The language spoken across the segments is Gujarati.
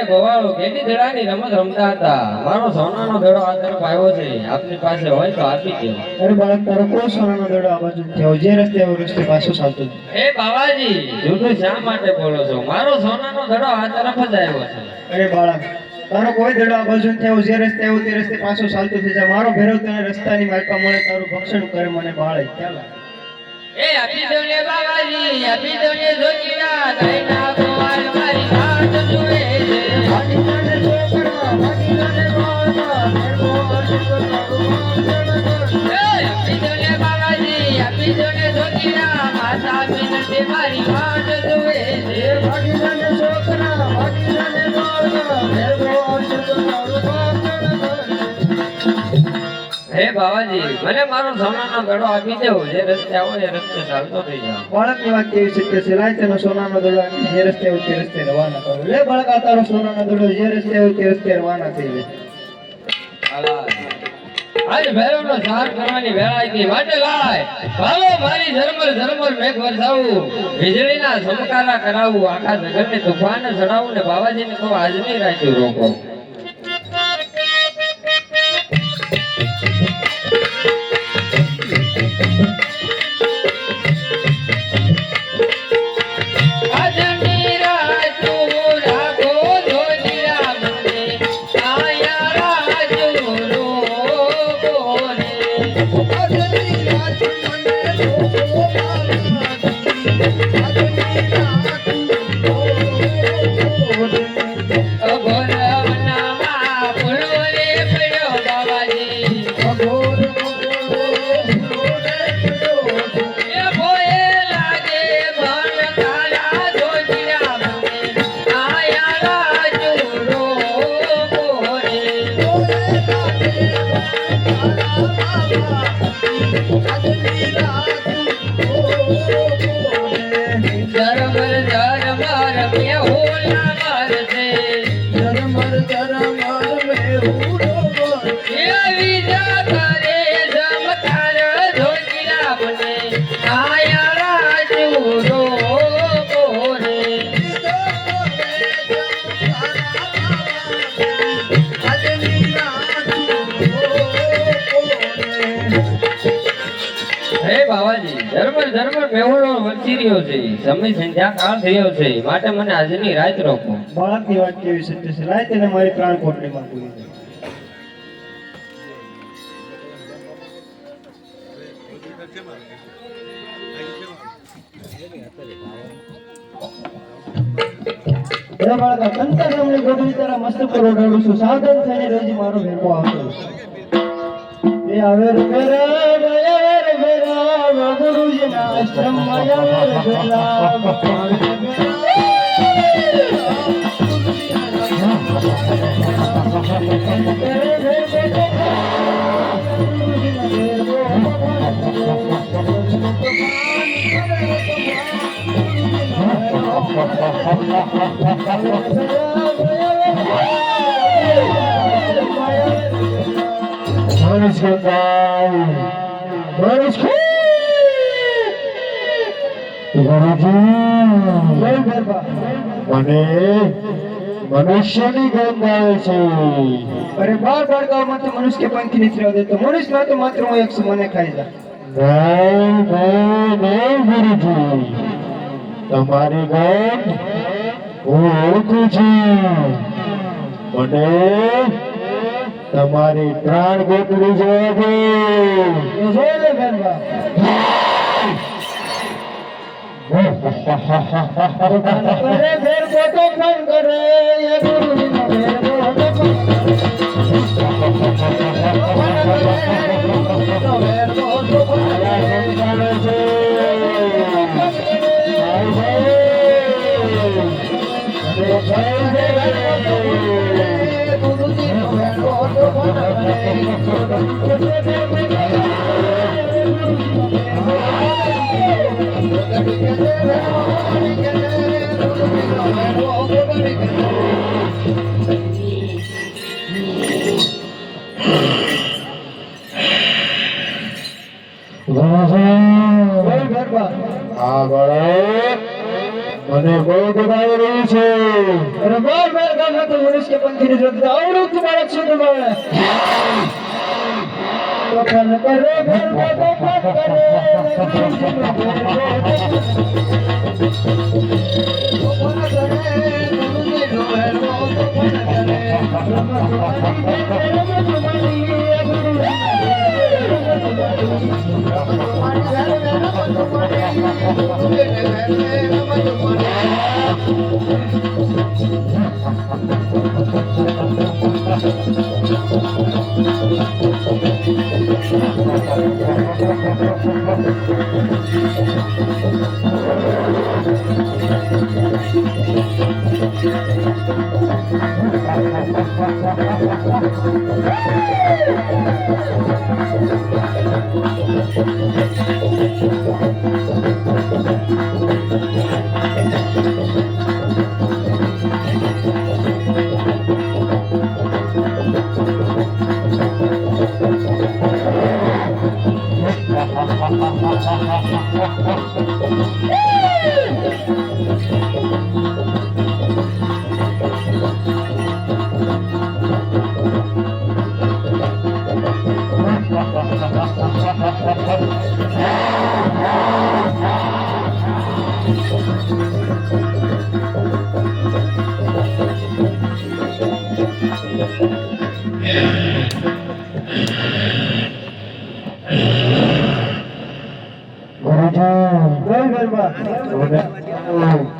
ગોવાળો કેટી દડાની રમત રમતા હતા. મારો સોનાનો દડો આ તરફ આવ્યો છે. આપની પાસે હોય તો આપી દેવો. અરે બાળક, તારો કોઈ સોનાનો દડો આ બાજુ થયો, જે રસ્તે એવો રસ્તે પાછો ચાલતો હતો. એ બાવાજી, જૂઠું શા માટે બોલો છો? મારો સોનાનો દડો આ તરફ જ આવ્યો છે. અરે બાળક, તારો કોઈ દડો આ બાજુ થયો, જે રસ્તે આવ્યો તે રસ્તે પાછો ચાલતો થઈ જાય. મારો ભેરવ તને રસ્તાની માલપા મળે, તારું ભક્ષણ કરે મને બાળે. ચાલ એ આપી દો ને બાવાજી, આપી દો ને જોગીરા, દઈના ગોવાળ મારી વાત જુએ છે. આપી દો ને છોકરા, આપી દો ને ગોવાળ, મેરવો અર્થ તારું ભક્ષણ કરે. એ આપી દો ને બાવાજી, આપી દો ને જોગીરા, માતા વિનંતી મારી વાત જુએ છે. આપી દો ને છોકરા, આપી દો ને ગોવાળ, મેરવો અર્થ તારું ભક્ષણ કરે. હે બાવાજી, મને મારો સોનાનો દડો આપી દેવો. જે રસ્તે આવો એ રસ્તે ચાલતો થઈ જાવ. બાળકની વાત કેવી સત્ય છે. લાય તેનો સોનાનો દડો આપીને જે રસ્તે આવ્યો તે રસ્તે રવાના કરો. લે બાળક, આ તારો સોનાનો દડો, જે રસ્તે આવ્યો તે રસ્તે રવાના થઈ જાય. આજ ભૈરવનો સાર કરવાની વેળા આવી માટે લાય ભાલો મારી ઝરમર ઝરમર મેઘ વરસાવું, વીજળીના ચમકારા કરાવું, આખા જગતને તુફાન ચડાવું ને બાવાજીને કહું આજની રાતે રોકો. ઝરમર મેહોણો વરસી રહ્યો છે. સમય સંધ્યા કાળ થયો છે, માટે મને આજની રાત રોકો. બાળકની વાત કેવી સત્ય છે. લાય તેને મારી પ્રાણ કોટડીમાં પૂરી દે. અરે બાળકા, કંતા સામે ગોઠવી તારા મસ્તક પર ઓઢાડું છું. સાવધાન થઈને રહેજે, મારો ભેગો આવતો એ આવે રે મેરા ગુરુજીના આશ્રમમાં આવે રે મનુષ્યની ગંધ આવે છે. અરે બાર બાળકાઓમાંથી મનુષ્ય પંખી નીકળ્યો દેતો. મનુષ્યમાં તો માત્ર હું એક છું, મને ખાઈ જા. નહીં ગુરુજી, તમારી ગંધ હું ઓળખું છું. મને તમારી પ્રાણ ગોતડી જવા મને બહુ દબાઈ રહી છે. અરે બોલ બોલ ગામમાં તો મનુષ્ય પંખીની જોડે આવડું તું બાળક છું તમારે તોફાન કરે ઘરમાં તોફાન કરે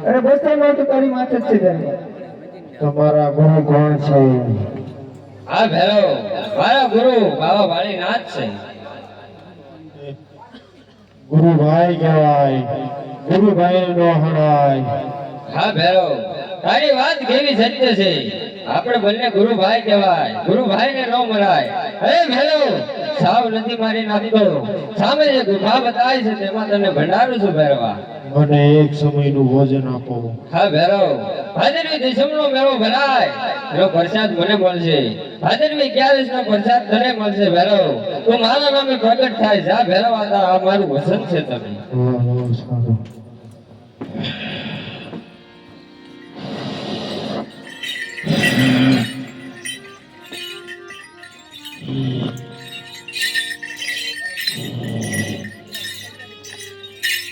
અરે બસ તો તારી માથે જ છે તારી તમારા ગુરુ કોણ છે? હા ભેરો મારા ગુરુ બાબા વાળીનાથ છે. ગુરુભાઈ કહેવાય, ગુરુભાઈ નો હણાય. હા ભેરો તારી વાત કેવી સત્ય છે. આપણે બંને ગુરુભાઈ કહેવાય, ગુરુભાઈ ને ન મરાય. અરે ભેરો સાવ નથી મારી નાખતો. સામે જે ગુફા બતાવી છે તેમાં તને ભંડારું છું ભેરવા. મને એક સમયનું ભોજન આપો. હા ભેરો ભાદરવી દસમનો મેળો ભરાય એનો પ્રસાદ મને મળશે. ભાદરવી 11 નો પ્રસાદ તને મળશે ભેરો. તું મારા નામે પ્રગટ થાય જા ભેરો. આ મારું વસન છે તમે. સારું.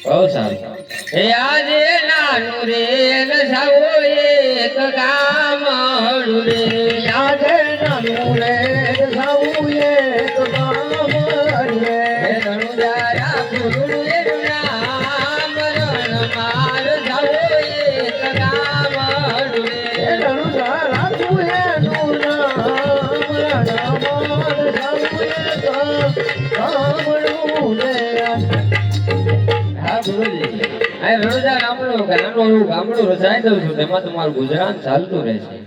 બહુ સારું. એ આજે નાનું રે રસાવો એક ગામ હળું રે. આજે નાનું રે રસાવું એક ગામ રે. હે રણુજારા ગુરુનું એનું નામ રણમાર રસાવો એક ગામ હળું રે. રણુજારા તું એનું નામ રણમાર રસાવું એક ગામડું રે. હા ગુરુજી આ રણુજા નામનું નાનું એવું ગામડું રચાઈ દઉં છું. તેમાં તમારું ગુજરાન ચાલતું રહેશે.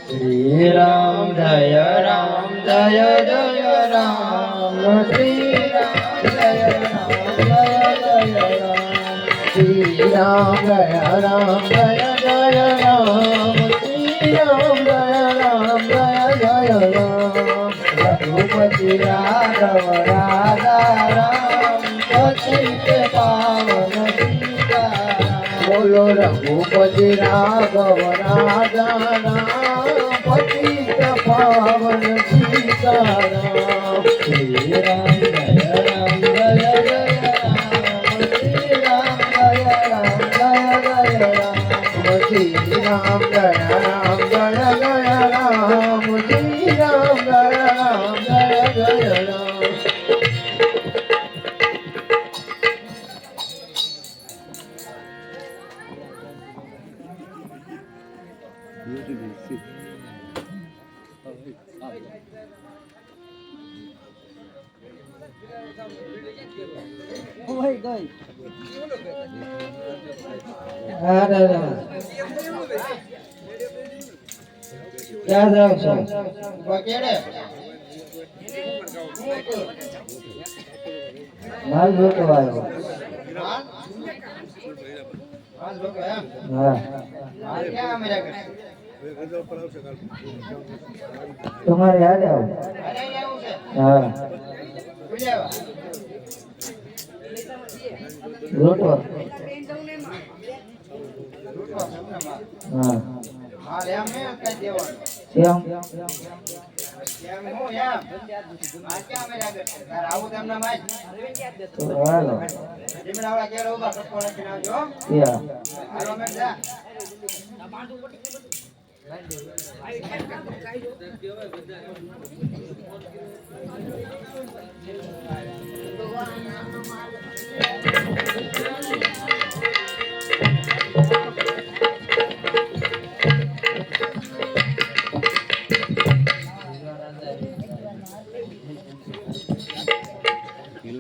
શ્રી રામ જય રામ જય જય રામ શ્રી રામ જય રામ જય જય રામ શ્રી રામ જય રામ જય જય રામ શ્રી રામ જય રામ જય જય રામ રઘુપતિ રાઘવ રાજા રામ પતિત પાવન સીતારામ. બોલો રઘુપતિ રાઘવ રાજા રામ પતિત પાવન સીતારામ. શ્રી રામ જય રામ જય જય રામ શ્રી રામ જય રામ જય જય રામ શ્રી રામ જય રામ જય જય રામ શ્રી રામ જય રામ જય જય રામ. હા દાદા ક્યાં જાવ છો? માલ જોતો આવ્યો હાલ લોકો એમ હા હાલ ક્યાં મેરા કરે તમારે હારે આવો અરે આવું છે હા બોલ્યા લોટો હા હાલ એમ ને કઈ દેવાનું કેમ એમ હું એમ આ ક્યાં મેરા કરે તાર આવું તેમના માય તો હાલો જીમડા વાળા કેરો ઉભા કપો રાખીને આવજો ત્યાં હાલો મેં જા